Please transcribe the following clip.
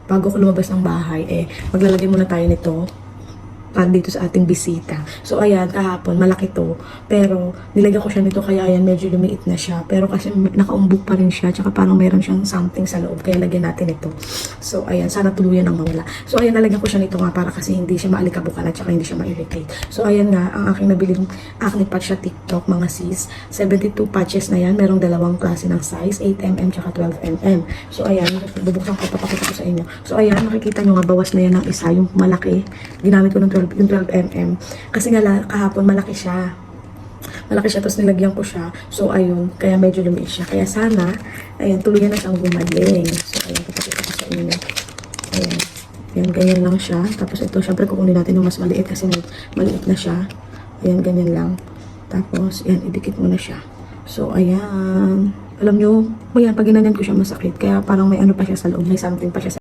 bago ko lumabas ng bahay, maglalagay muna tayo nito para dito sa ating bisita. So, ayan, kahapon, malaki to. Pero, nilagyan ko siya nito, kaya ayan, medyo lumiit na siya. Pero kasi nakaumbok pa rin siya, tsaka parang meron siyang something sa loob, kaya lagyan natin ito. So, ayan, sana tuluyan ang mawala. So, ayan, nalagyan ko siya nito nga para kasi hindi siya maalikabukan at tsaka hindi siya ma-irritate. So, ayan nga, ang aking nabiling acne patch sa TikTok, mga sis. 72 patches na yan. Merong dalawang klase ng size, 8mm tsaka 12mm. So, ayan, bubuksan ko, papakita ko sa inyo. So, ayan, makikita nyo nga, bawas na yan ng isa, yung malaki. Ginamit ko ng yung 12mm. Kasi nga kahapon malaki siya. Malaki siya, tapos nilagyan ko siya. So, ayun, kaya medyo lumiit siya. Kaya sana, ayan, tuluyan na siyang gumaling. So, ayan, papakita ko sa inyo. Ayan. Ayan, ganyan lang siya. Tapos ito, syempre kukunin natin yung mas maliit kasi maliit na siya. Ayan, ganyan lang. Tapos, ayan, idikit mo na siya. So, ayan. Alam nyo, ayan, pag ginanyan ko siya masakit. Kaya parang may ano pa siya sa loob. May something pa siya sa